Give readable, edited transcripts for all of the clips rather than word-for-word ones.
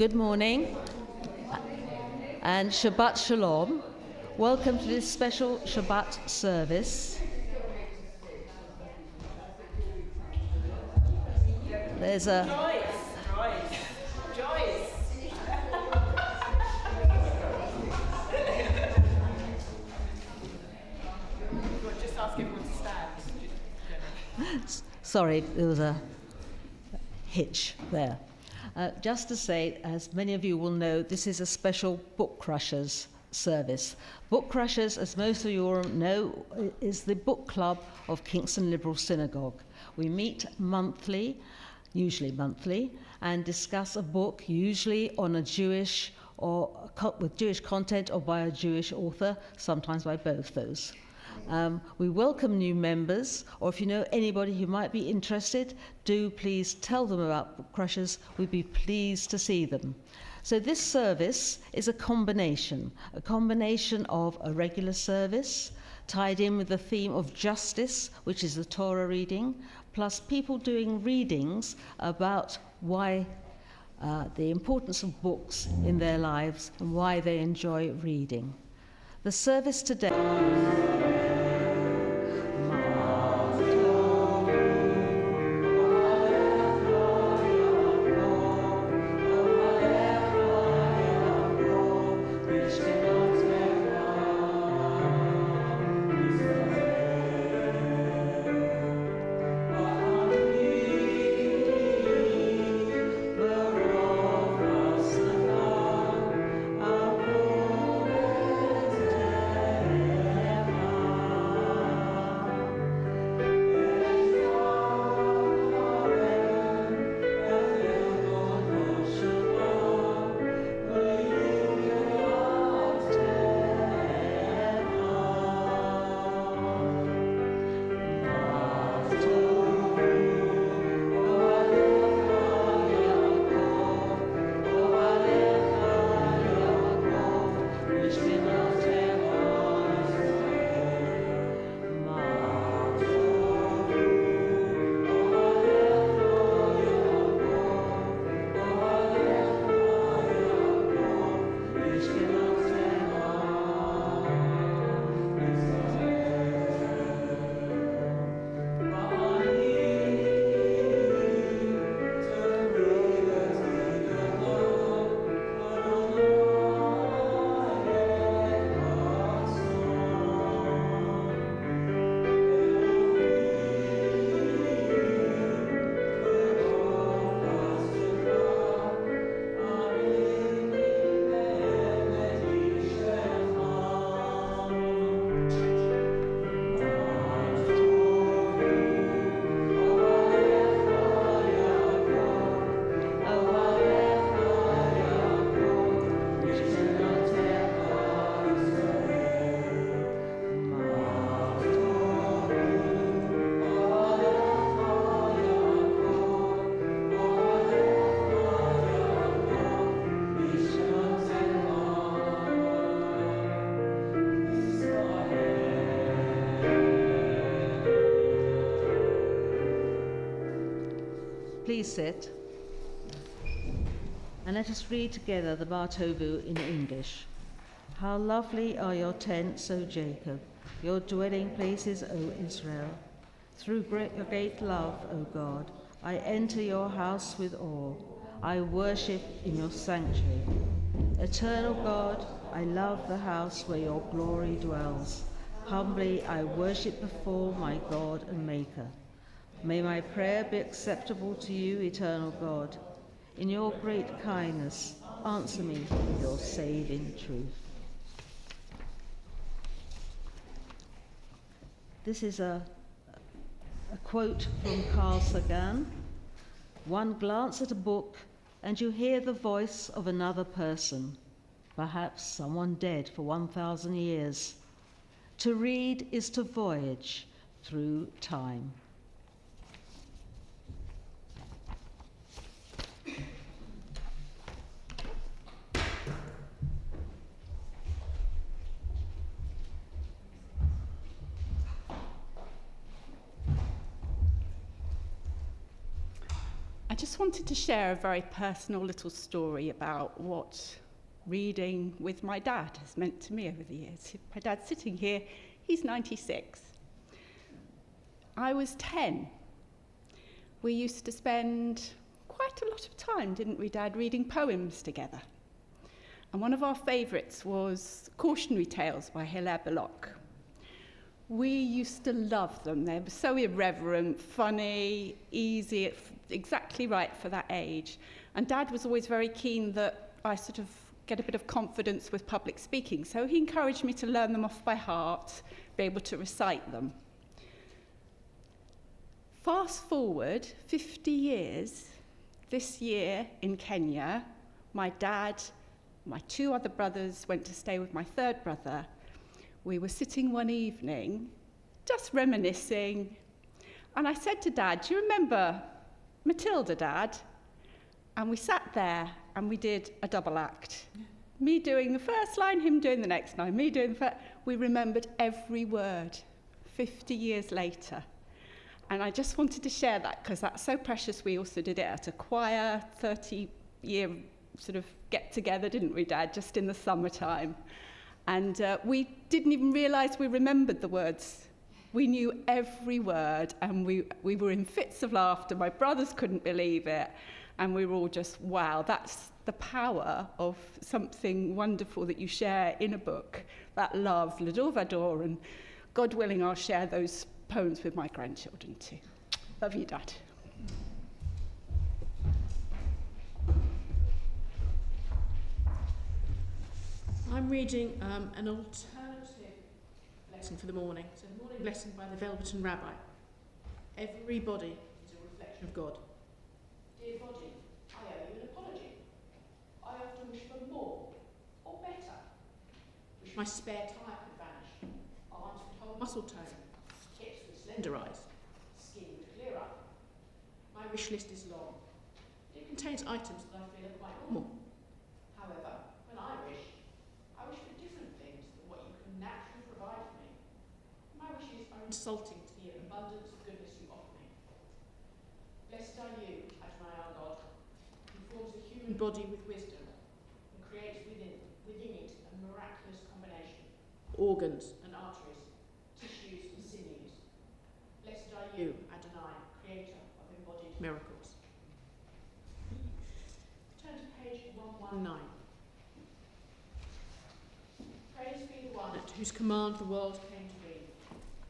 Good morning and Shabbat Shalom. Welcome to this special Shabbat service. There's a... Joyce! Just ask everyone to stand. Sorry, there was a hitch there. Just to say, as many of you will know, this is a special Bookcrashers service. Bookcrashers, as most of you will know, is the book club of Kingston Liberal Synagogue. We meet monthly, usually monthly, and discuss a book, usually on a Jewish or with Jewish content or by a Jewish author, sometimes by both those. We welcome new members, or if you know anybody who might be interested, do please tell them about Bookcrashers. We'd be pleased to see them. So this service is a combination of a regular service tied in with the theme of justice, which is the Torah reading, plus people doing readings about why the importance of books in their lives and why they enjoy reading. The service today... Please sit, and let us read together the Bartovu in English. How lovely are your tents, O Jacob, your dwelling places, O Israel. Through your great love, O God, I enter your house with awe. I worship in your sanctuary. Eternal God, I love the house where your glory dwells. Humbly I worship before my God and Maker. May my prayer be acceptable to you, eternal God. In your great kindness, answer me with your saving truth. This is a quote from Carl Sagan. One glance at a book and you hear the voice of another person, perhaps someone dead for 1,000 years. To read is to voyage through time. just wanted to share a very personal little story about what reading with my dad has meant to me over the years. My dad's sitting here, he's 96. I was 10. We used to spend quite a lot of time, didn't we, Dad, reading poems together. And one of our favourites was Cautionary Tales by Hilaire Belloc. We used to love them. They were so irreverent, funny, easy, exactly right for that age. And Dad was always very keen that I sort of get a bit of confidence with public speaking. So he encouraged me to learn them off by heart, be able to recite them. Fast forward 50 years, this year in Kenya, my dad, my 2 other brothers went to stay with my 3rd brother. We were sitting one evening, just reminiscing, and I said to Dad, do you remember Matilda, Dad? And we sat there and we did a double act. Me doing the first line, him doing the next line, me doing the first. We remembered every word 50 years later. And I just wanted to share that because that's so precious. We also did it at a choir, 30-year sort of get-together, didn't we, Dad, just in the summertime. And we didn't even realise we remembered the words. We knew every word, and we were in fits of laughter. My brothers couldn't believe it, and we were all just, wow, that's the power of something wonderful that you share in a book, that love, l'adore vador, and God willing, I'll share those poems with my grandchildren too. Love you, Dad. I'm reading an alternative lesson for the morning. So the morning lesson by the Velveteen Rabbi. Every body is a reflection of God. Dear body, I owe you an apology. I often wish for more or better. Wish my spare tire could vanish. Arms would hold muscle tone. Hips would slenderize. Skin would clear up. My wish list is long. It contains items that I feel are quite normal. However, when I wish for different things than what you can naturally provide for me. My wishes are insulting to the abundance of goodness you offer me. Blessed are you, Adonai our God, who forms the human body with wisdom and creates within it a miraculous combination of organs and arteries, tissues and sinews. Blessed are you, Adonai, creator of embodied miracles. Turn to page 119. Praise be the one at whose command the world came to be.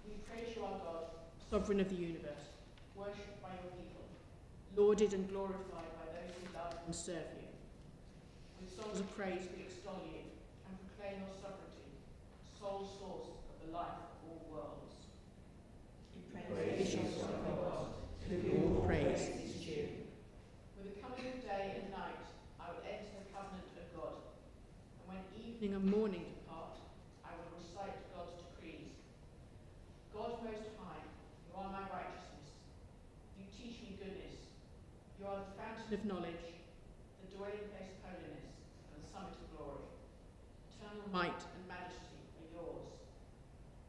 We praise you, our God, sovereign of the universe, worshipped by your people, lauded and glorified by those who love and serve you. With songs of praise we extol you and proclaim your sovereignty, sole source of the life of all worlds. Praise you, sovereign God, to whom all praise is due. With the coming of day and night, I will enter the covenant of God, and when evening and morning depart, I will recite God's decrees. God Most High, you are my righteousness. You teach me goodness. You are the fountain of knowledge, the dwelling place of holiness, and the summit of glory. Eternal might and majesty are yours.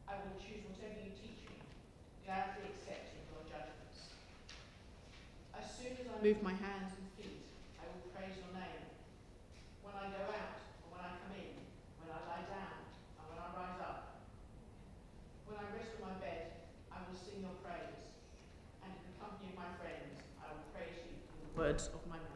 I will choose whatever you teach me, gladly accepting your judgments. As soon as I move my hands and feet, I will praise your name. When I go out and when I come in, when I lie down and when I rise up. When I rest on my bed, I will sing your praise, and in the company of my friends, I will praise you in the words of my mouth.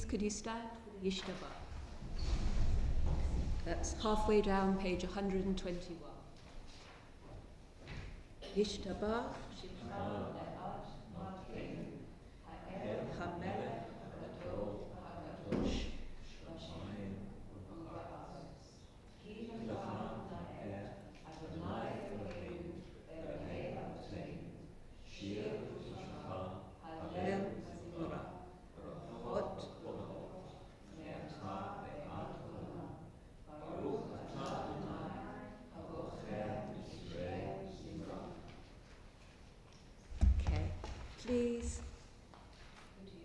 please could you stand for the Yishtabah? That's halfway down page 121. Yishtabah, please. Would you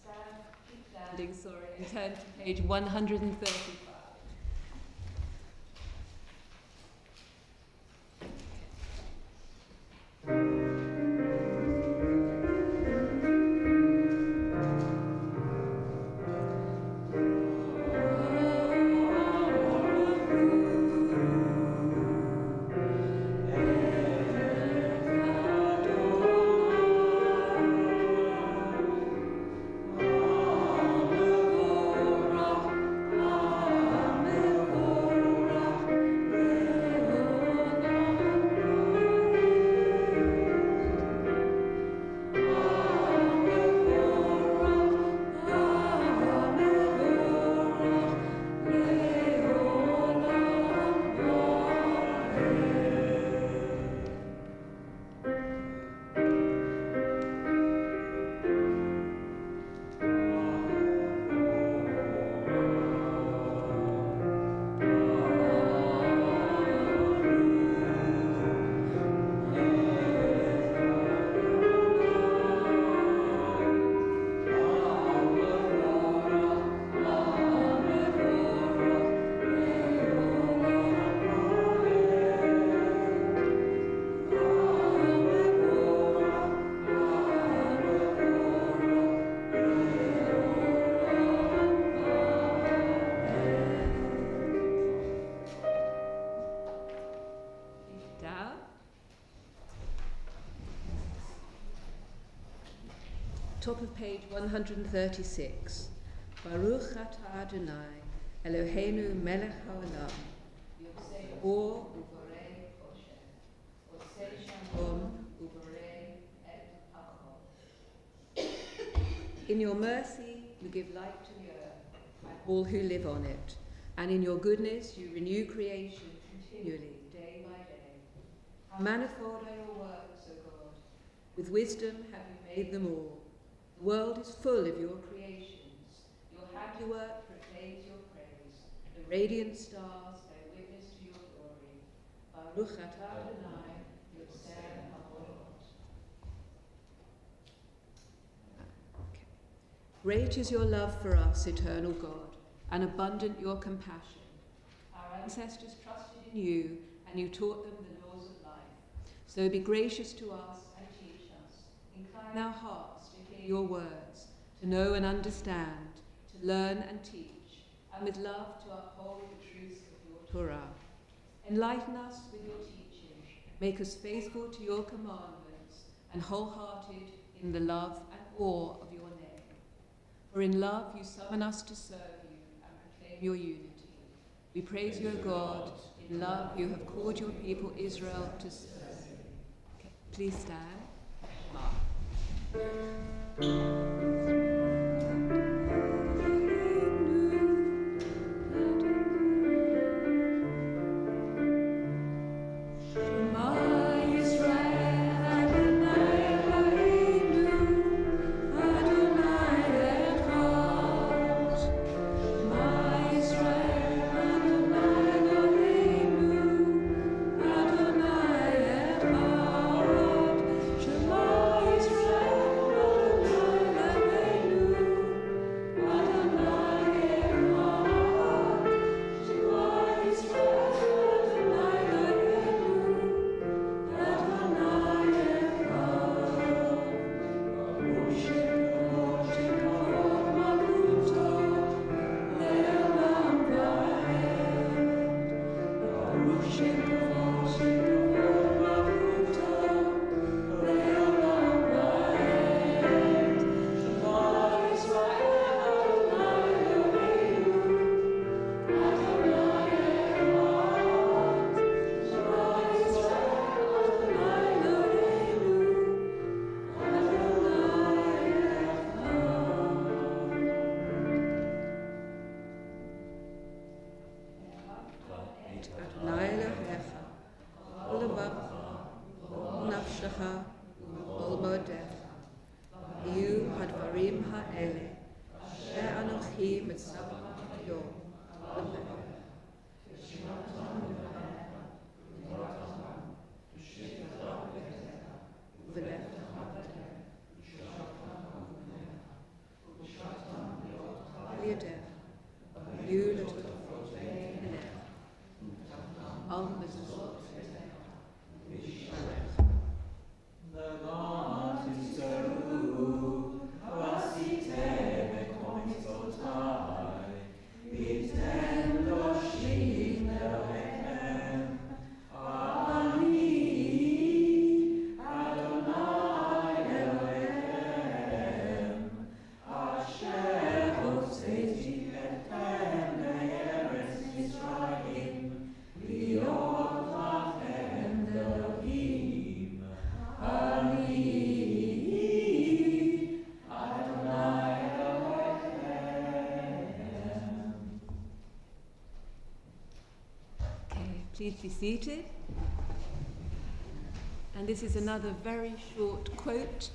stand, keep standing, sorry, and turn to page 135. Top of page 136. Baruch atah Adonai, Eloheinu melech haolam, Yosei or uborei Oshem, Osei shalom uborei et achol. In your mercy you give light to the earth, and all who live on it, and in your goodness you renew creation continually, day by day. How manifold are your works, O God! With wisdom have you made them all. The world is full of your creations. Your handiwork proclaims your praise. The radiant stars bear witness to your glory. Baruch atah Adonai, Yosei haorot. Great is your love for us, eternal God, and abundant your compassion. Our ancestors trusted in you, and you taught them the laws of life. So be gracious to us and teach us. Incline our hearts to hear your words, to know and understand, to learn and teach, and with love to uphold the truths of your Torah. Enlighten us with your teaching, make us faithful to your commandments, and wholehearted in the love and awe of your name. For in love you summon us to serve you and proclaim your unity. We praise you, O God. In love you have called your people Israel to serve you. Okay, please stand. Please be seated. And this is another very short quote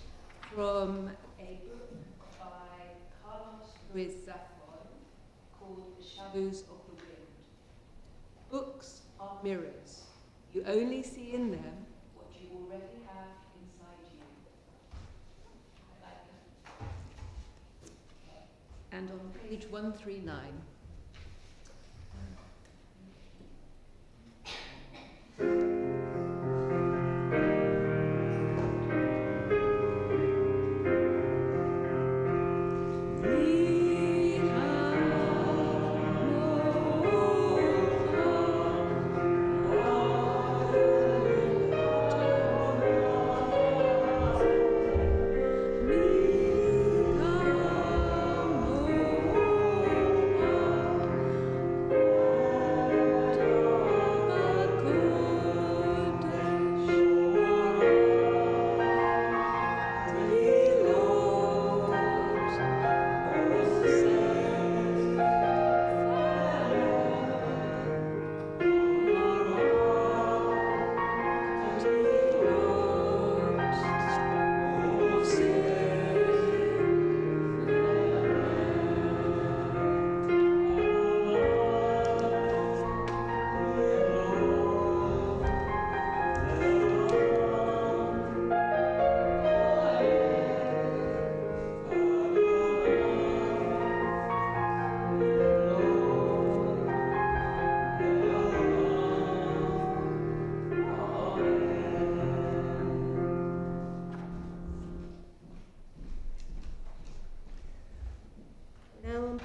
from a book by Carlos Ruiz Zafón called The Shadows of the Wind. Books are mirrors. You only see in them what you already have inside you. I like that. And on page 139.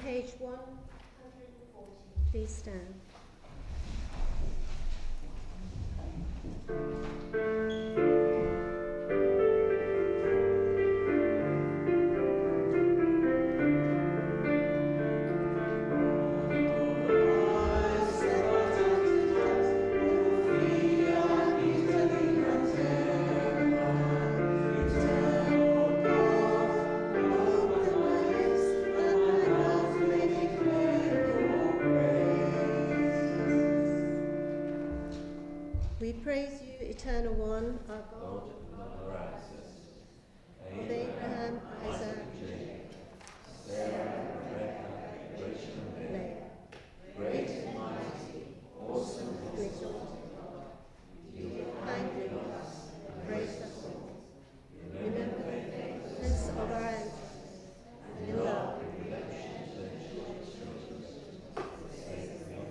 Page 140. Please stand. We praise you, Eternal One, our God, of Abraham, Isaac, Sarah, Leah, great and mighty, awesome and exalted God, you have kindly on us, embraced us all. Remember the faithfulness of our ancestors, and your love and redemption to the children of children, for the sake of God.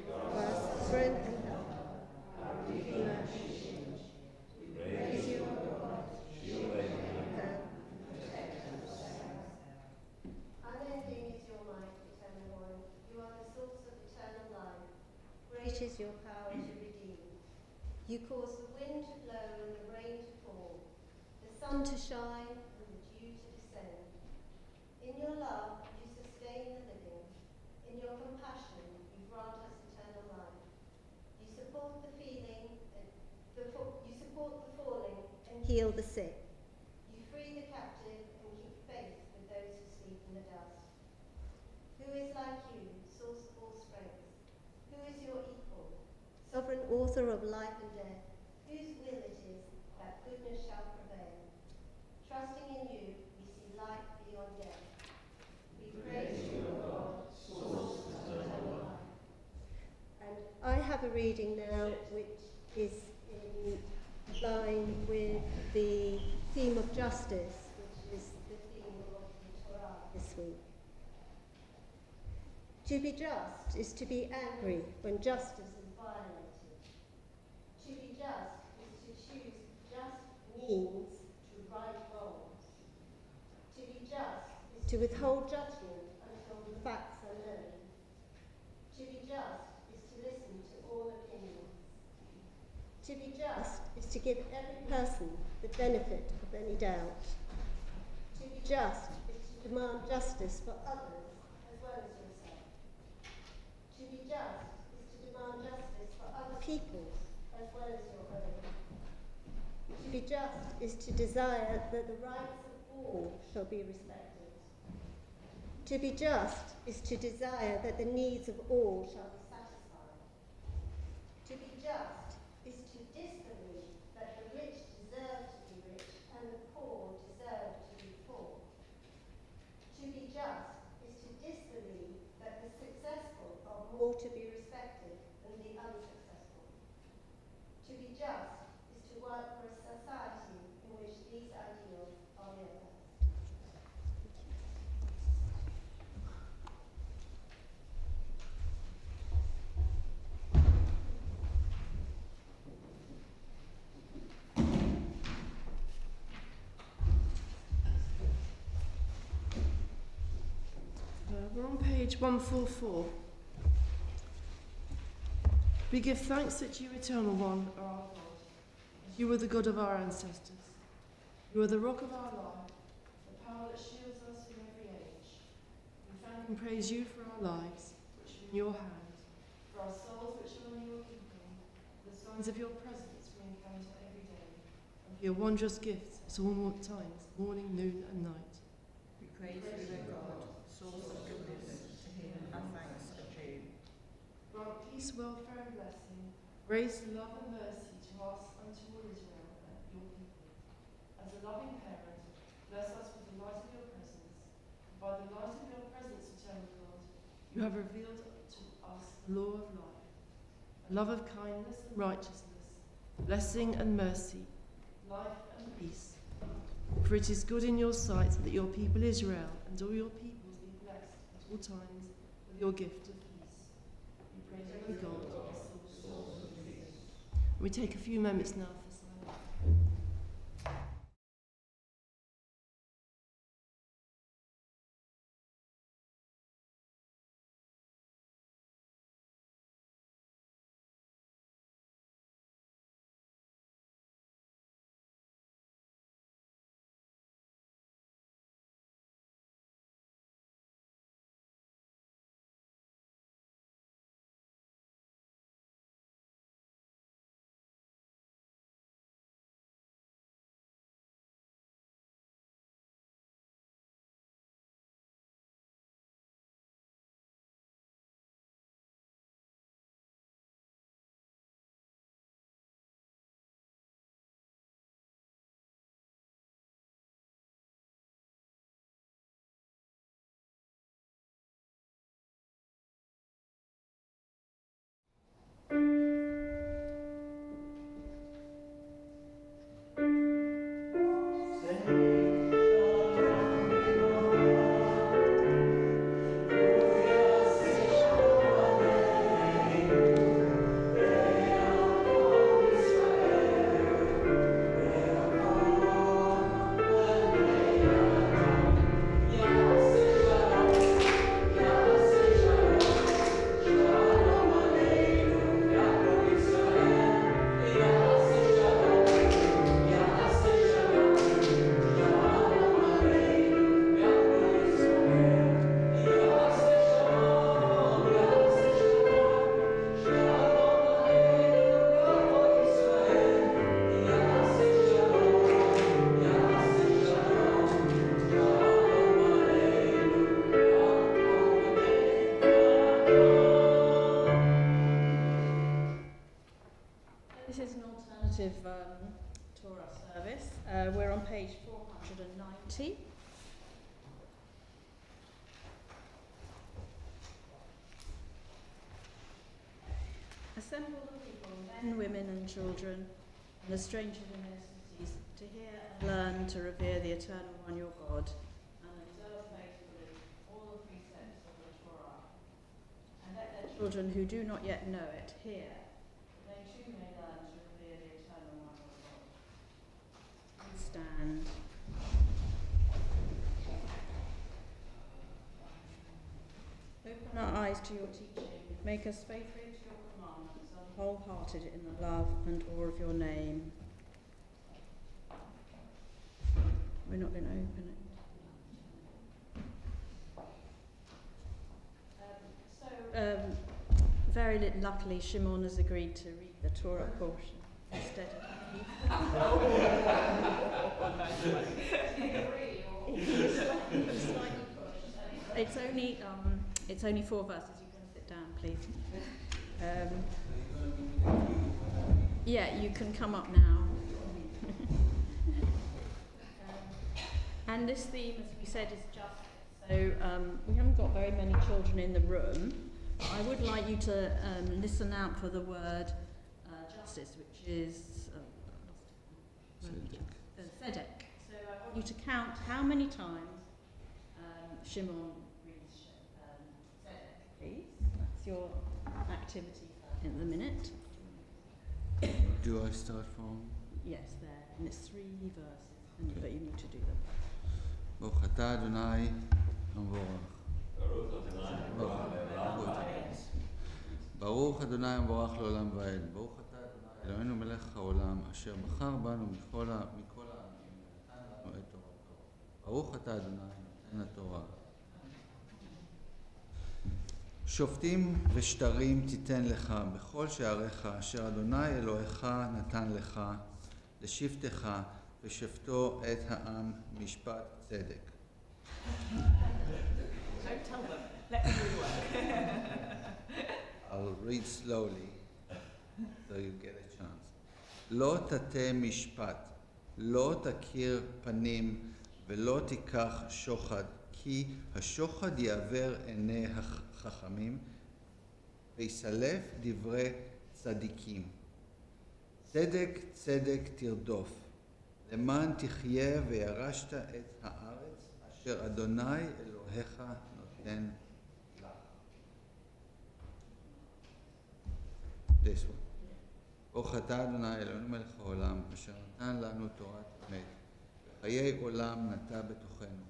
For our sovereign and great is your power to redeem. You cause the wind to blow and the rain to fall, the sun to shine and the dew to descend. In your love you sustain the living. In your compassion you grant us eternal life. You support the falling and heal the sick. You free the captive and keep faith with those who sleep in the dust. Who is like you, source of all strength? Who is your equal, sovereign author of life and death, whose will it is that goodness shall prevail? Trusting in you, we see life beyond death. We praise you, O God, source of eternal life. And I have a reading now which is in line with the theme of justice, which is the theme of the Torah this week. To be just is to be angry when justice is violated. to withhold judgment until the facts are known. To be just is to listen to all opinions. To be just is to give every person the benefit of any doubt. To be just is to demand justice for others as well as yourself. To be just is to demand justice for other people as well as your own. To be just is to desire that the rights of all shall be respected. To be just is to desire that the needs of all shall be satisfied. To be just is to disbelieve that the rich deserve to be rich and the poor deserve to be poor. To be just is to disbelieve that the successful are more to be respected than the unsuccessful. To be just is to work for a society in which these ideals are realized. We're on page 144. We give thanks that you, Eternal One, are our God. You are the God of our ancestors. You are the rock of our life, the power that shields us in every age. We thank and praise you for our lives, which are in your hand, for our souls, which are in your keeping, for the signs of your presence we encounter every day, and for your wondrous gifts at all times, morning, noon, and night. We praise you, O God, source of goodness, to whom our thanks are due. Grant peace, welfare, and blessing, grace, love, and mercy to us and to all Israel and your people. As a loving parent, bless us with the light of your presence. By the light of your presence, eternal God, you have revealed to us the law of life, a love of kindness and righteousness, blessing and mercy, life and peace. For it is good in your sight that your people Israel and all your peoples be blessed at all times with your gift of peace. We praise you, God. We take a few moments now for silence. This is an alternative Torah service. We're on page 490. Assemble the people, men, women and children, and the strangers in their cities, to hear and learn to revere the Eternal One your God, and observe faithfully all the precepts of the Torah. And let their children who do not yet know it hear, that they too may learn to revere the Eternal One your God. We stand. to your teaching. Make us faithful to your commandments and wholehearted in the love and awe of your name. We're not going to open it. Very luckily, Shimon has agreed to read the Torah portion instead of me. It's only 4 verses. You can sit down, please. Yeah, you can come up now. And this theme, as we said, is justice. So we haven't got very many children in the room. I would like you to listen out for the word justice, which is tzedek. So I want you to count how many times Shimon reads tzedek, please. That's your activity in the minute. Do I start from? Yes, there. And it's 3 verses, but you need to do them. ברוך אתה אדוני המבורך. ברוך אדוני המבורך לעולם ועד. ברוך אתה אדוני אלוהינו מלך העולם אשר בחר בנו מכל העמים ונתן לנו את תורתו. ברוך אתה אדוני נותן התורה. שופטים ושטרים תיתן לך בכל שעריך אשר אדוני אלוהיך נתן לך לשבטך ושפטו את העם משפט צדק. Don't tell them. Let them do work. I'll read slowly so you get a chance. לא תטה משפט, לא תכיר פנים ולא תיקח שוחד, כי השוחד יעבר עיני החכמים ויסלף דברי צדיקים. צדק צדק תרדוף, למען תחיה וירשת את הארץ אשר אדוני אלוהיך נותן לך. This one. ברוך אתה אדוני אלוהינו מלך העולם אשר נתן לנו תורת אמת וחיי עולם נטע בתוכנו.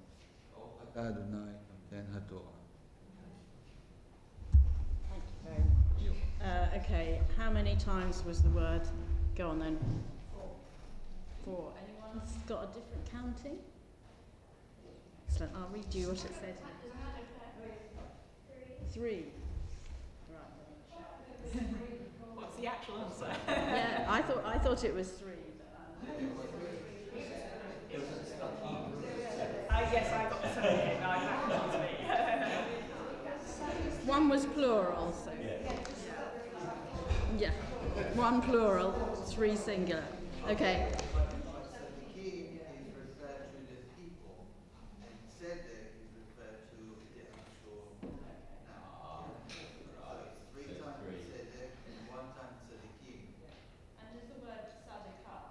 ברוך אתה אדוני נותן התורה. Thank you very much. Okay, how many times was the word? Go on then. 4. Anyone's got a different counting? Excellent. I'll read you what it said. 3. Right. What's the actual answer? Yeah, I thought it was 3. Yes, I got the certificate. No, that was me. 1 was plural, so. Yeah. 1 plural, 3 singular. Okay. King is referred to the people, and tzedek is referred to the actual now. So 3 times tzedek and 1 time tzedekим. And does the word tzedakah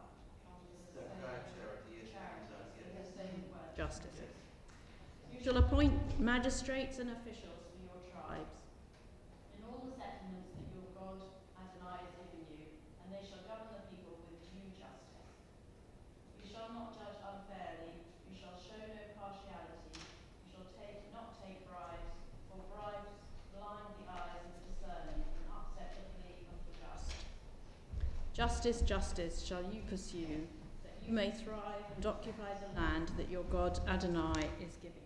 come with the Charity, same word? Justice. You shall appoint magistrates and officials for your tribes in all the settlements that your God Adonai has given you, and they shall govern the people with due justice. You shall not judge unfairly, you shall show no partiality, you shall not take bribes, for bribes blind the eyes of the discerning and upset the plea of the just. Justice, justice shall you pursue, that you may thrive and occupy the land that your God Adonai is giving you.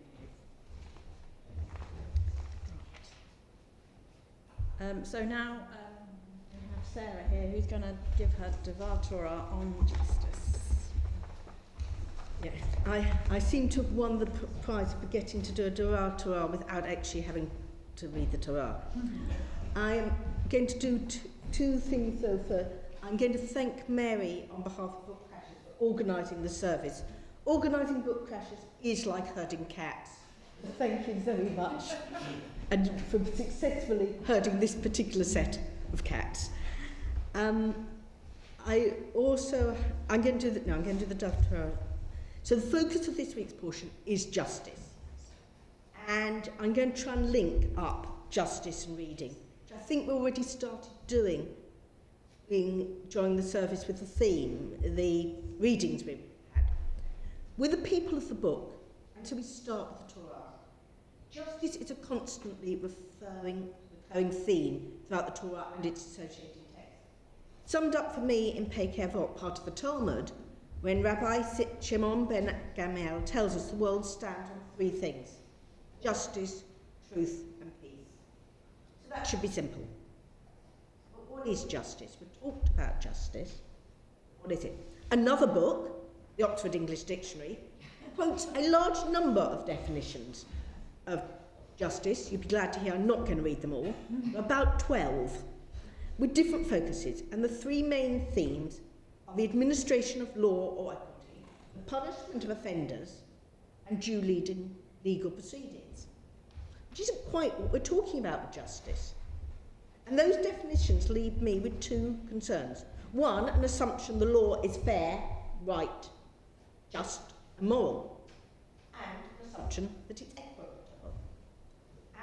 So now we have Sarah here who's going to give her Devar Torah on justice. Yes, I seem to have won the prize for getting to do a Devar Torah without actually having to read the Torah. I am going to do 2 things though. I'm going to thank Mary on behalf of Bookcrashers for organising the service. Organising Bookcrashers is like herding cats. Thank you very much. And for successfully herding this particular set of cats. I'm going to do the Torah. So the focus of this week's portion is justice. And I'm going to try and link up justice and reading, which I think we already started doing during the service with the theme, the readings we had. We're the people of the book, and so we start with the Torah. Justice is a constantly referring to recurring theme throughout the Torah and its associated text. Summed up for me in Pirkei Avot, part of the Talmud, when Rabbi Shimon ben Gamliel tells us the world stands on three things: justice, truth, and peace. So that should be simple. But what is justice? We've talked about justice. What is it? Another book, the Oxford English Dictionary, quotes a large number of definitions of justice. You'd be glad to hear I'm not going to read them all. About 12, with different focuses, and the three main themes are the administration of law or equity, the punishment of offenders, and due legal proceedings, which isn't quite what we're talking about with justice. And those definitions leave me with two concerns. One, an assumption the law is fair, right, just, and moral, and an assumption that it's equitable.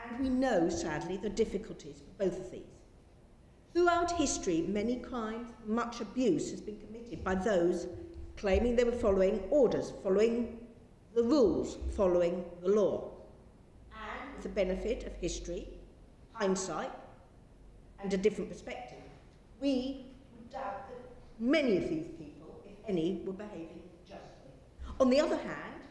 And we know, sadly, the difficulties of both of these. Throughout history, many crimes, much abuse has been committed by those claiming they were following orders, following the rules, following the law. And with the benefit of history, hindsight, and a different perspective, we would doubt that many of these people, if any, were behaving justly. On the other hand,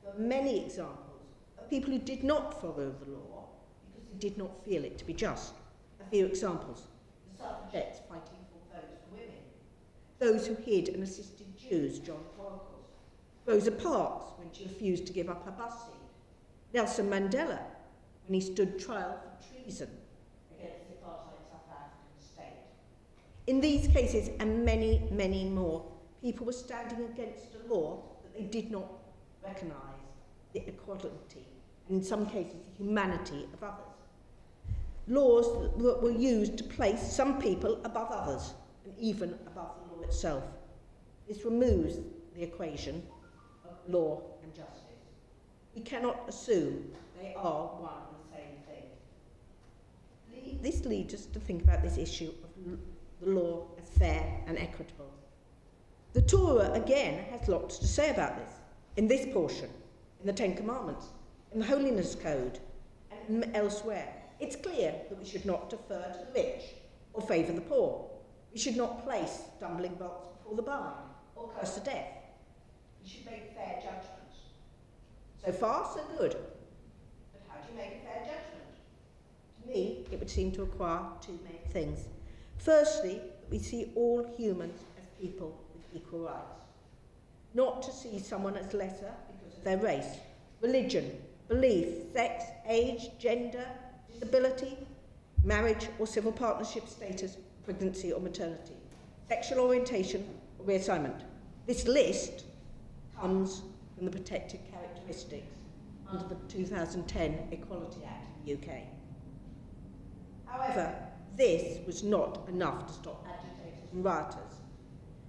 there are many examples of people who did not follow the law because they did not feel it to be just. A few examples: the suffragettes fighting for votes for women, those who hid and assisted Jews, John Holocaust, Rosa Parks when she refused to give up her bus seat, Nelson Mandela when he stood trial for treason against the apartheid South African state. In these cases, and many, many more, people were standing against a law that they did not recognise the equality, and in some cases the humanity of others. Laws that were used to place some people above others, and even above the law itself. This removes the equation of law and justice. We cannot assume they are one and the same thing. This leads us to think about this issue of the law as fair and equitable. The Torah, again, has lots to say about this. In this portion, in the Ten Commandments, in the Holiness Code, and elsewhere, it's clear that we should not defer to the rich or favour the poor. We should not place stumbling blocks before the blind or curse to death. We should make fair judgments. So far, so good. But how do you make a fair judgment? To me, it would seem to require two main things. Firstly, that we see all humans as people with equal rights. Not to see someone as lesser because of their race, religion, belief, sex, age, gender, disability, marriage or civil partnership status, pregnancy or maternity, sexual orientation or reassignment. This list comes from the protected characteristics under the 2010 Equality Act in the UK. However, this was not enough to stop agitators and rioters,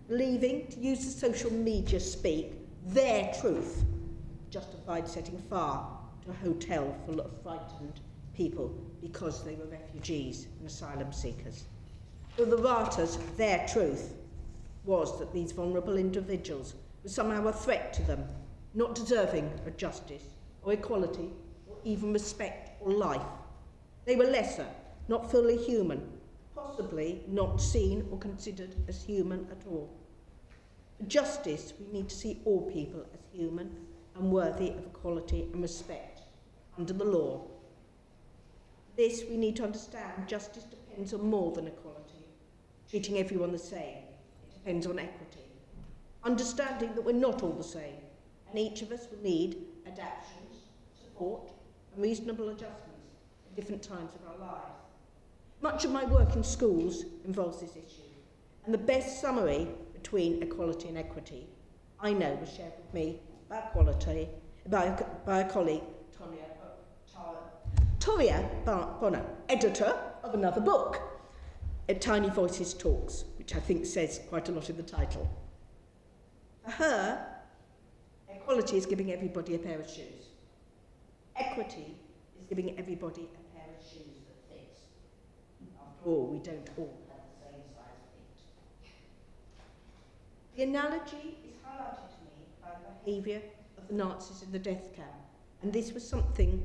believing, to use the social media speak, their truth justified setting fire to a hotel full of frightened people because they were refugees and asylum seekers. For the rioters, their truth was that these vulnerable individuals were somehow a threat to them, not deserving of justice or equality or even respect or life. They were lesser, not fully human, possibly not seen or considered as human at all. For justice, we need to see all people as human and worthy of equality and respect under the law. For this, we need to understand justice depends on more than equality, treating everyone the same. It depends on equity. Understanding that we're not all the same, and each of us will need adaptations, support, and reasonable adjustments at different times of our lives. Much of my work in schools involves this issue, and the best summary between equality and equity, I know, was shared with me by a colleague, Toria Bonner, editor of another book, Tiny Voices Talks, which I think says quite a lot in the title. For her, equality is giving everybody a pair of shoes. Equity is giving everybody a pair of shoes that fits. After all, we don't all have the same size feet. The analogy is highlighted to me by the behaviour of the Nazis in the death camp, and this was something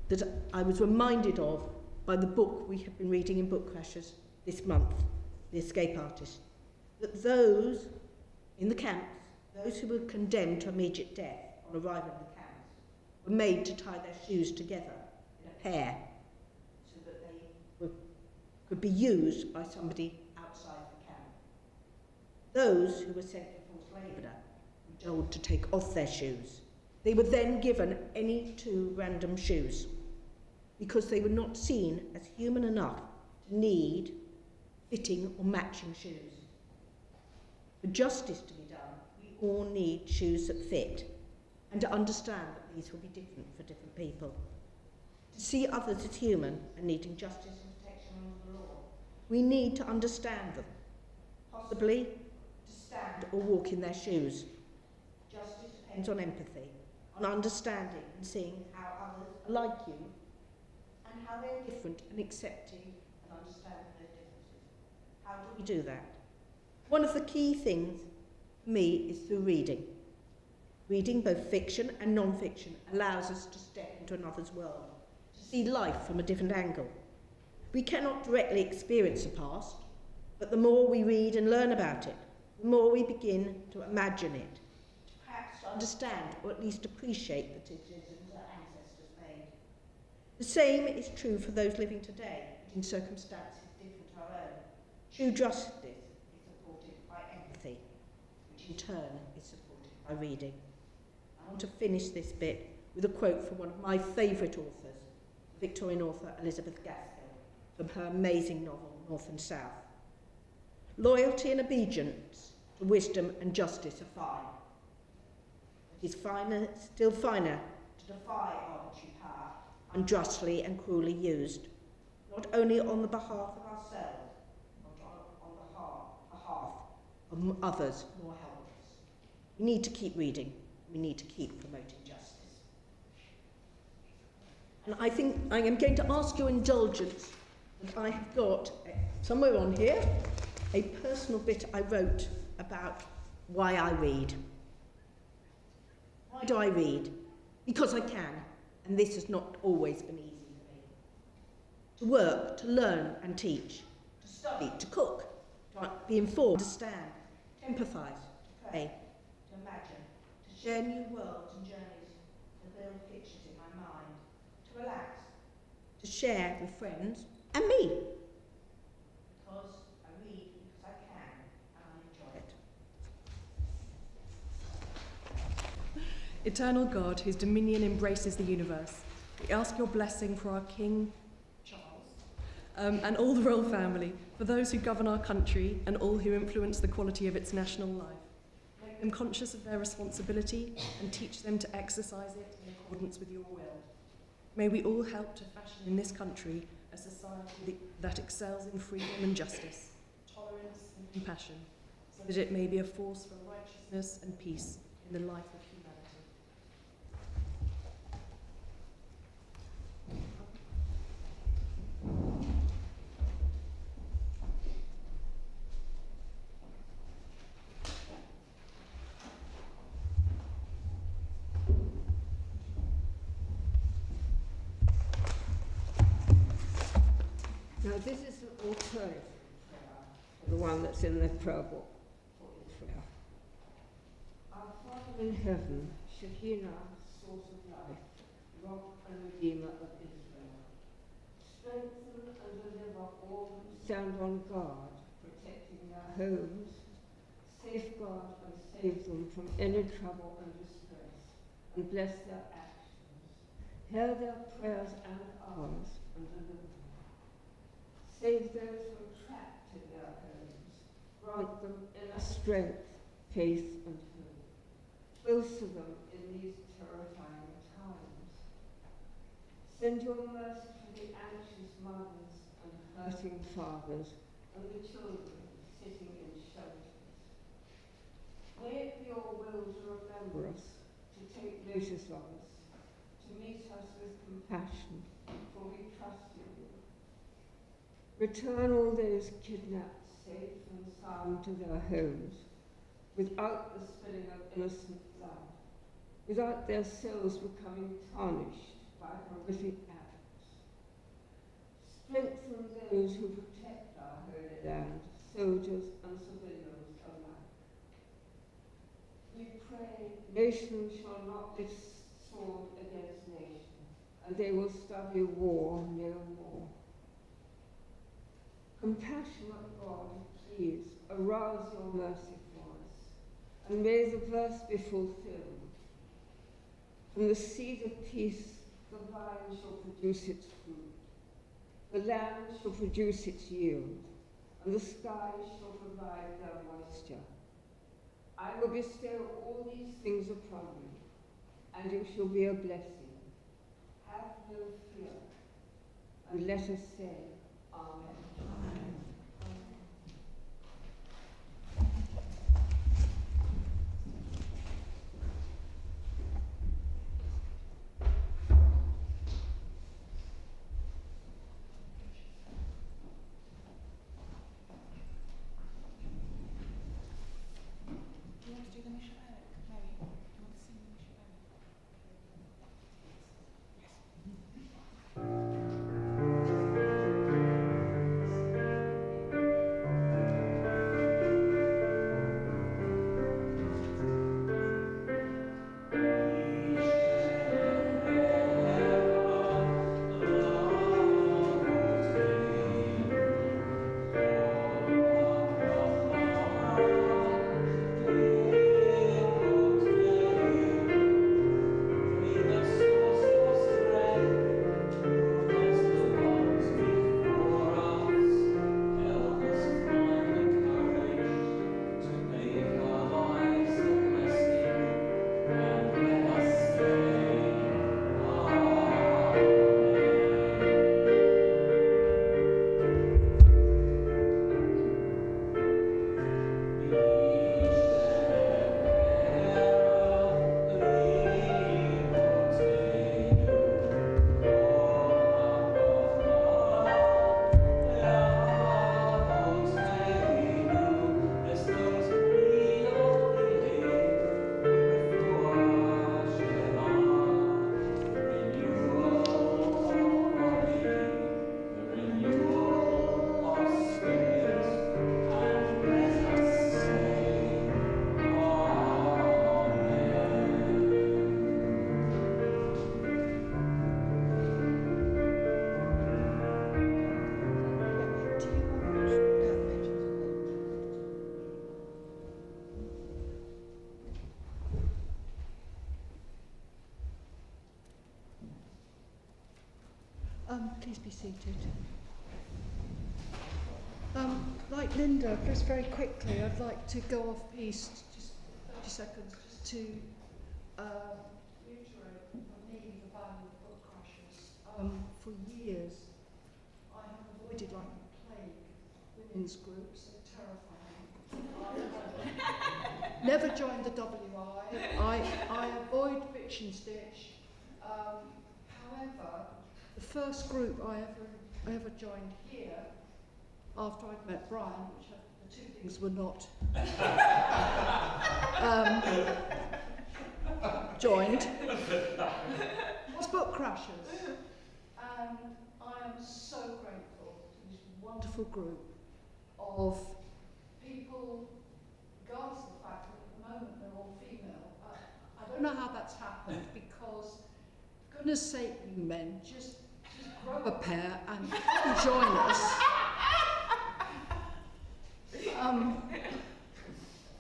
that I was reminded of by the book we have been reading in Bookcrashers this month, The Escape Artist, that those in the camps, those who were condemned to immediate death on arrival in the camps, were made to tie their shoes together in a pair so that they could be used by somebody outside the camp. Those who were sent for forced labour were told to take off their shoes. They were then given any 2 random shoes because they were not seen as human enough to need fitting or matching shoes. For justice to be done, we all need shoes that fit, and to understand that these will be different for different people. To see others as human and needing justice and protection under the law, we need to understand them, possibly to stand or walk in their shoes. Justice depends on empathy, on understanding and seeing how others are like you and how they're different, and accepting and understanding their differences. How do we do that? One of the key things for me is through reading. Reading both fiction and non-fiction allows us to step into another's world, to see life from a different angle. We cannot directly experience the past, but the more we read and learn about it, the more we begin to imagine it, perhaps to understand or at least appreciate the decisions our ancestors made. The same is true for those living today, in circumstances different to our own. True justice is supported by empathy, which in turn is supported by reading. I want to finish this bit with a quote from one of my favourite authors, Victorian author Elizabeth Gaskell, from her amazing novel North and South. Loyalty and obedience to wisdom and justice are fine. It is still finer to defy arbitrary power, unjustly and cruelly used, not only on the behalf of ourselves, but on behalf of others more helpless. We need to keep reading. We need to keep promoting justice. And I think I am going to ask your indulgence that I have got, somewhere on here, a personal bit I wrote about why I read. Why do I read? Because I can, and this has not always been easy for me. To work, to learn and teach, to study, to cook, to be informed, to understand, to empathise, to pray, to imagine, to share new worlds and journeys, to build pictures in my mind, to relax, to share with friends and me. Because I read because I can and I enjoy it. Eternal God, whose dominion embraces the universe, we ask your blessing for our King Charles and all the royal family, for those who govern our country and all who influence the quality of its national life. Make them conscious of their responsibility and teach them to exercise it in accordance with your will. May we all help to fashion in this country a society that excels in freedom and justice, tolerance and compassion, so that it may be a force for righteousness and peace in the life of humanity. Now this is an alternative prayer to the one that's in the prayer book for Israel. Our Father in heaven, Shekinah, source of life, rock and redeemer of Israel, strengthen and deliver all who stand on guard, protecting their homes, safeguard and save them from any trouble and distress, and bless their actions, hear their prayers and ours, and deliver them. Save those who are trapped in their homes. Grant them inner strength, faith, and hope. Close to them in these terrifying times. Send your mercy to the anxious mothers and hurting fathers and the children sitting in shelters. May it be your will to remember us, to take notice of us, to meet us with compassion, for we trust in you. Return all those kidnapped safe and sound to their homes, without the spilling of innocent blood, without their souls becoming tarnished by horrific acts. Strengthen those who protect our holy land, soldiers and civilians alike. We pray nation shall not lift sword against nation, and they will study war no more. Compassionate God, please arouse your mercy for us, and may the verse be fulfilled. From the seed of peace, the vine shall produce its fruit, the land shall produce its yield, and the sky shall provide their moisture. I will bestow all these things upon you, and you shall be a blessing. Have no fear, and let us say, Amen. Amen. Please be seated. Like Linda, just very quickly, I'd like to go off piece, just 30 seconds, just to reiterate for me the value of Bookcrashers. For years, I have avoided like the plague women's groups, they're terrifying. Never joined the WI. I avoid bitch and stitch. However, the first group I ever joined here, after I'd met Brian, which the two things were not joined, was Bookcrashers. And I am so grateful to this wonderful group of people, regardless of the fact that at the moment they're all female. I don't know how that's happened, because, for goodness sake, you men, just grab a pair and join us.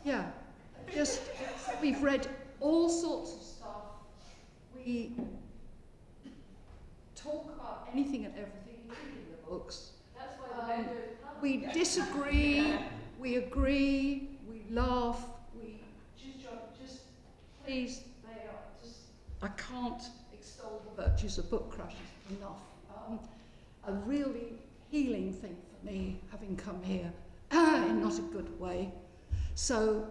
Yeah, just, we've read all sorts of stuff. We talk about anything and everything, including the books. That's why the we disagree, we agree, we laugh, we just please, they are just, I can't extol the virtues of Bookcrashers enough. A really healing thing for me, having come here in not a good way. So,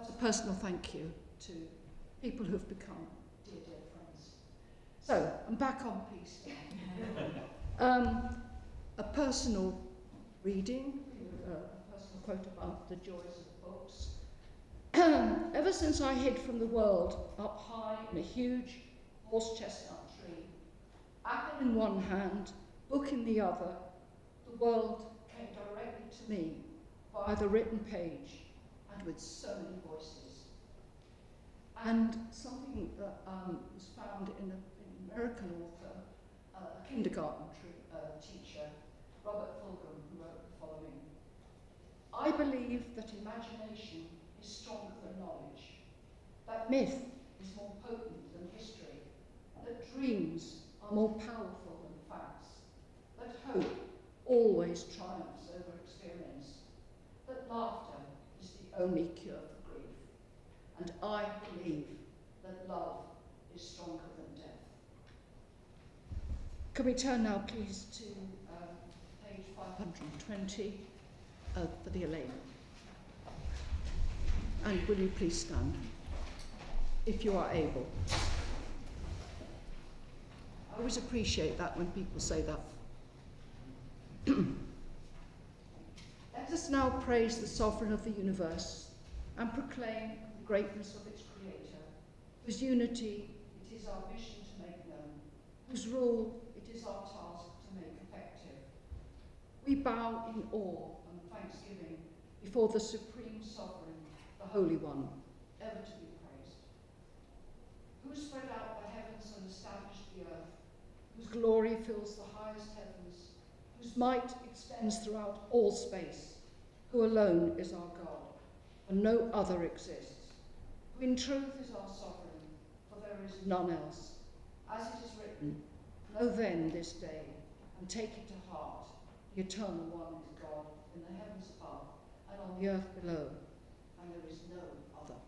as a personal thank you to people who have become dear, dear friends. So, I'm back on piece now. A personal reading, a personal quote about the joys of books. Ever since I hid from the world up high in a huge horse chestnut tree, apple in one hand, book in the other, the world came directly to me via the written page and with so many voices. And something that was found in an American author, a kindergarten teacher, Robert Fulgham, who wrote the following: I believe that imagination is stronger than knowledge, that myth is more potent than history, that dreams are more powerful than facts, that hope always triumphs over experience, that laughter is the only cure for grief, and I believe that love is stronger than death. Can we turn now, please, to page 520 for the Elaine? And will you please stand, if you are able? I always appreciate that when people say that. Let us now praise the Sovereign of the universe and proclaim the greatness of its Creator, whose unity it is our mission to make known, whose rule it is our task to make effective. We bow in awe and thanksgiving before the Supreme Sovereign, the Holy One, ever to be praised, who has spread out the heavens and established the earth, whose glory fills the highest heavens, whose might extends throughout all space, who alone is our God, and no other exists, who in truth is our sovereign, for there is none else. As it is written, know then this day, and take it to heart, the Eternal One is God, in the heavens above, and on the earth below, and there is no other.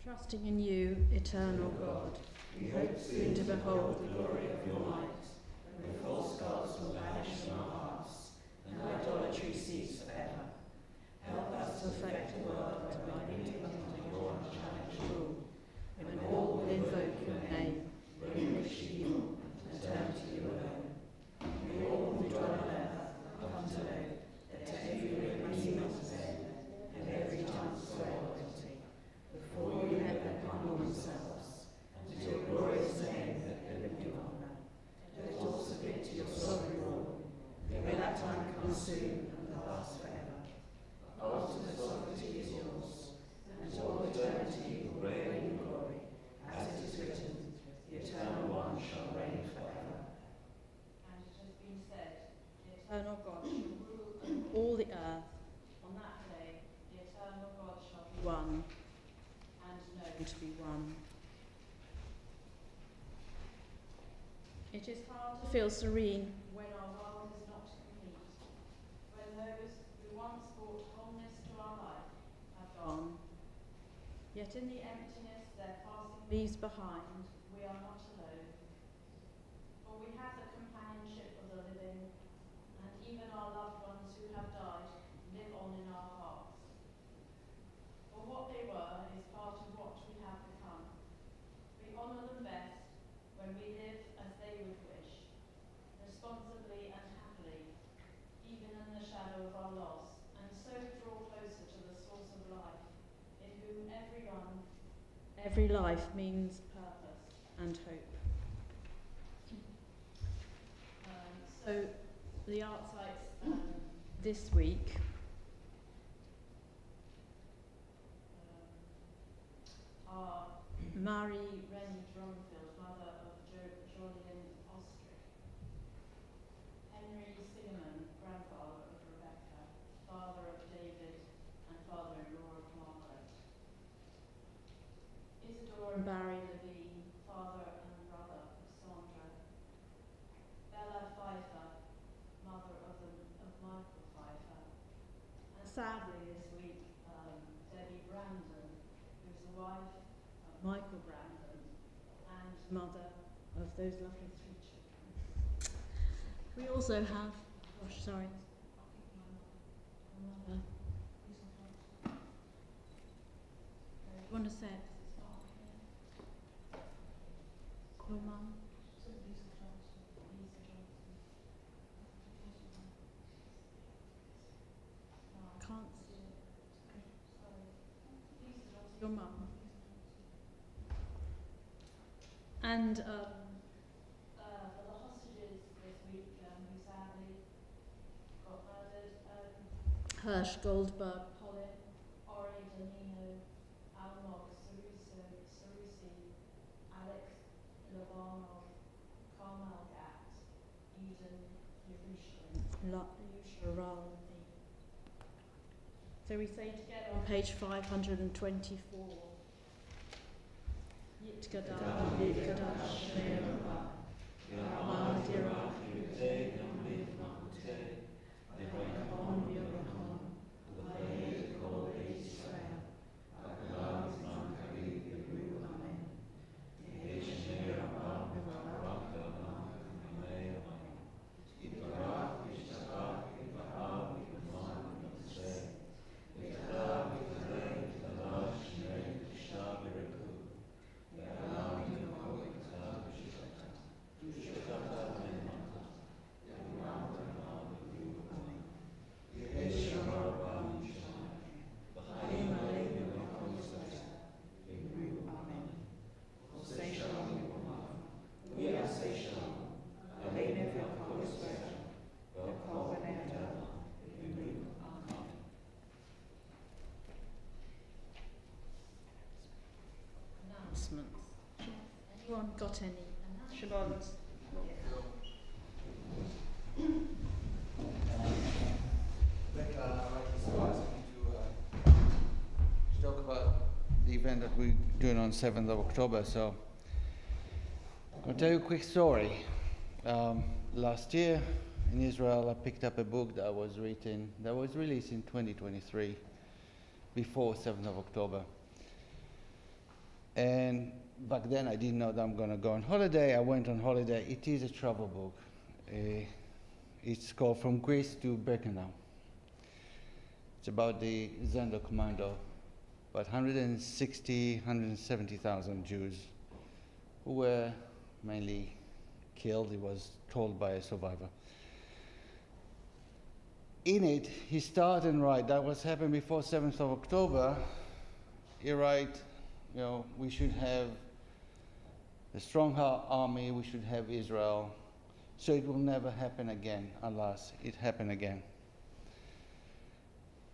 Trusting in you, eternal God, we hope soon to behold the glory of your might, when the false gods will vanish from our hearts, and idolatry cease forever. Help us to affect the world by binding under your unchallenged rule, when all will invoke your name, relinquish evil, and turn to you alone. May all who dwell on earth come to know that every lip must bend, and every tongue swear loyalty, before you let them humble themselves, and to your glorious name that liberty honour. Let all submit to your sovereign rule. May that time come soon and last forever. Ultimate sovereignty is yours, and to all eternity will reign in glory. As it is written, the Eternal One shall reign forever. And it has been said, the Eternal God shall rule over all the earth. On that day, the Eternal God shall be one, and known to be one. It is hard to feel serene when our world is not complete, when those who once brought wholeness to our life have gone. Yet in the emptiness their passing leaves behind, we are not alone. For we have the companionship of the living, and even our loved ones who have died live on in our hearts. For what they were is part of what we have become. We honour them best when we live as they would wish, responsibly and happily, even in the shadow of our loss, and so draw closer to the source of life, in whom every life means purpose and hope. So the art sites this week are Marie Rennie Drumfield, mother of Julian Ostrich; Henry Singerman, grandfather of Rebecca, father of David and father-in-law of Margaret; Isidore and Barry Levine, father and brother of Sandra; Bella Pfeiffer, mother of Michael Pfeiffer; and sadly this week, Debbie Brandon, who's the wife of Michael Brandon and mother of those lovely 3 children. We also have, you want to say it? Your mum? Lisa Johnson. your mum. And for the hostages this week, who sadly got murdered, Hirsch, Goldberg, Polin, Ori, Danino, Almog, Sarusi, Alex Lavanov, Carmel Gat, Eden, Yusha Raldi. So we say together on page 524. Yitkada, Yitkada, Shneiraba, Yama, Dira, Yute, Yamid, Mahute, Yerachon, Yerachon, Uvaye, Kol, Israel, Akalam, Zman, Kavid, Yebru, Amen. Yeshneiraba, Raka, Amen, Yitkada, Yishtabah, Yibahar, Yibahar, Yibahar, Yitkada, Yitkada, Yitkada, Shnei, Yishtab, Yereku, announcements. Anyone got any announcements? Rebecca, I'd like to ask you to talk about the event that we're doing on 7th of October. So I'll tell you a quick story. Last year in Israel, I picked up a book that was written, that was released in 2023, before 7th of October. And back then I didn't know that I'm going to go on holiday. I went on holiday. It is a travel book. It's called From Greece to Birkenau. It's about the Zender Commando, about 170,000 Jews who were mainly killed, it was told by a survivor. In it, he started and write, that was happened before 7th of October, he write, you know, we should have a strong army, we should have Israel, so it will never happen again, unless it happen again.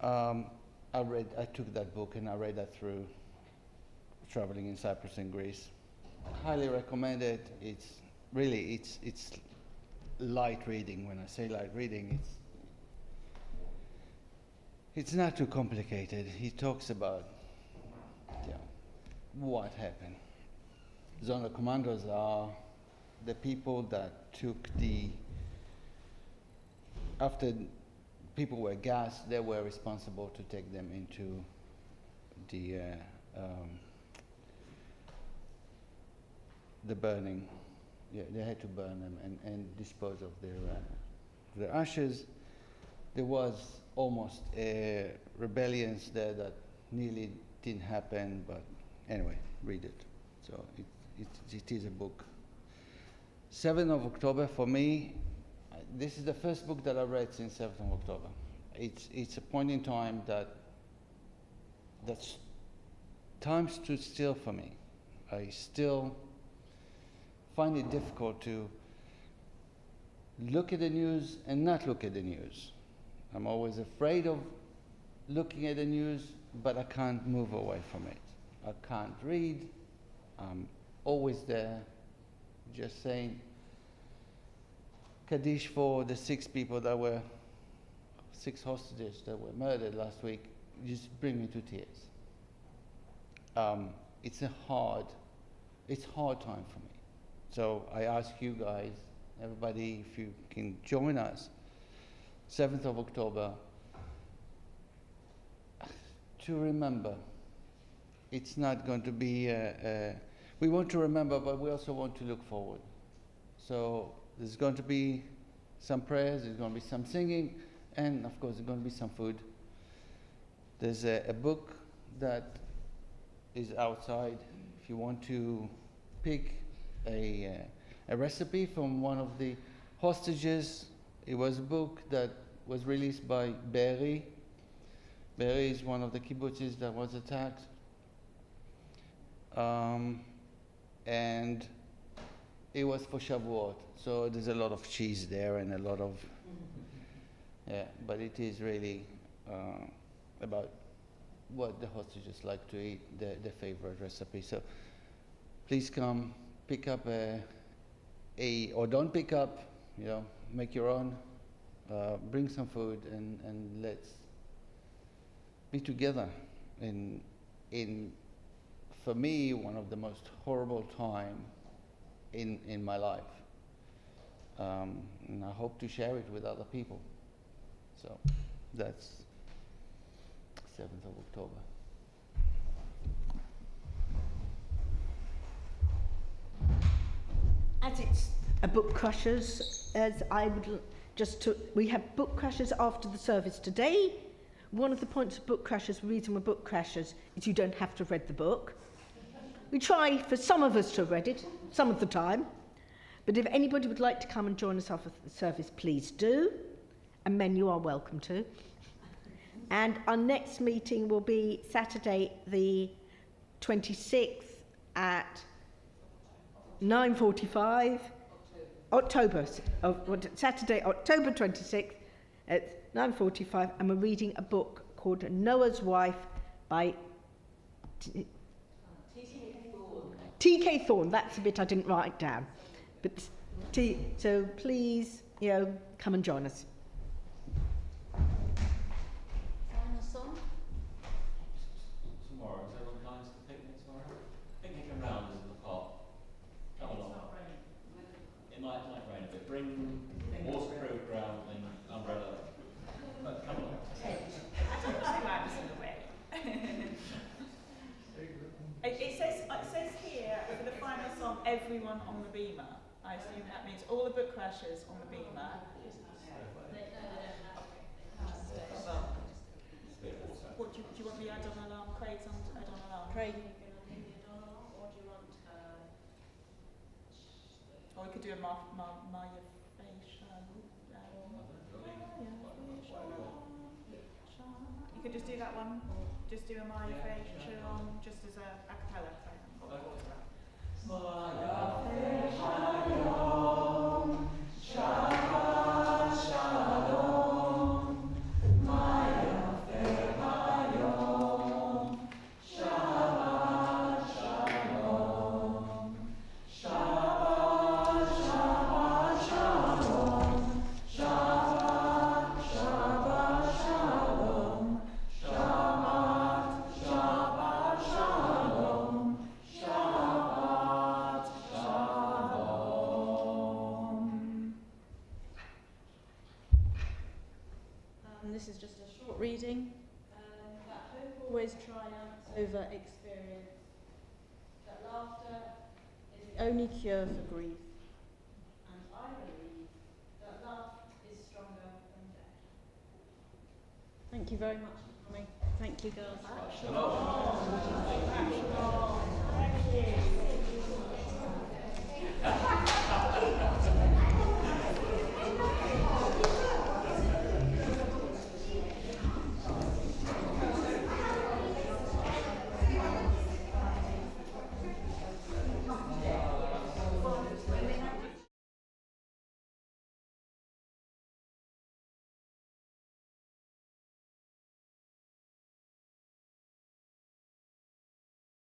I took that book and I read that through traveling in Cyprus and Greece. Highly recommend it. It's really, it's light reading. When I say light reading, it's not too complicated. He talks about, you know, what happened. Zona commandos are the people that took after people were gassed, they were responsible to take them into the burning. Yeah, they had to burn them and dispose of their ashes. There was almost rebellions there that nearly didn't happen, but anyway, read it. So it is a book. 7th of October for me, this is the first book that I read since 7th of October. It's a point in time that's time stood still for me. I still find it difficult to look at the news and not look at the news. I'm always afraid of looking at the news, but I can't move away from it. I can't read. I'm always there, just saying Kaddish for the 6 hostages that were murdered last week. Just bring me to tears. It's hard time for me. So I ask you guys, everybody, if you can join us, 7th of October, to remember. It's not going to be, we want to remember, but we also want to look forward. So there's going to be some prayers, there's going to be some singing, and of course there's going to be some food. There's a book that is outside. If you want to pick a recipe from one of the hostages, it was a book that was released by Be'eri. Be'eri is one of the kibbutzes that was attacked. and it was for Shavuot. So there's a lot of cheese there and a lot of, yeah, but it is really about what the hostages like to eat, their favorite recipe. So please come, pick up or don't pick up, make your own, bring some food, and let's be together in for me, one of the most horrible time in my life. And I hope to share it with other people. So that's 7th of October. As it's a Book Crushers, we have Book Crushers after the service today. One of the points of Book Crushers, the reason we're Book Crushers, is you don't have to have read the book. We try for some of us to have read it, some of the time. But if anybody would like to come and join us after the service, please do. And men, you are welcome to. And our next meeting will be Saturday the 26th at 9:45. Saturday, October 26th at 9:45, and we're reading a book called Noah's Wife by T.K. Thorne. That's the bit I didn't write down. But so please, come and join us. Final song? Tomorrow, is everyone plans to picnic tomorrow? Picnic and rounders in the park. Come along. It might rain a bit. Bring waterproof ground and umbrella. But come along. It says here for the final song, everyone on the beamer. I assume that means all the book crashers on the beamer. What do you want the add-on alarm? Craig's on add-on alarm. Craig, you're going to do the add-on alarm, or do you want... Or we could do a Maya facial. You could just do that one. Just do a Maya facial, just as a cappella. Maya facial, Shabbat shalom. Maya facial, Shabbat shalom. Shabbat shalom. Shabbat shalom. Shabbat shalom. Shabbat shalom. This is just a short reading. That hope always triumphs over experience. That laughter is the only cure for grief. And I believe that love is stronger than death. Thank you very much for coming. Thank you, girls.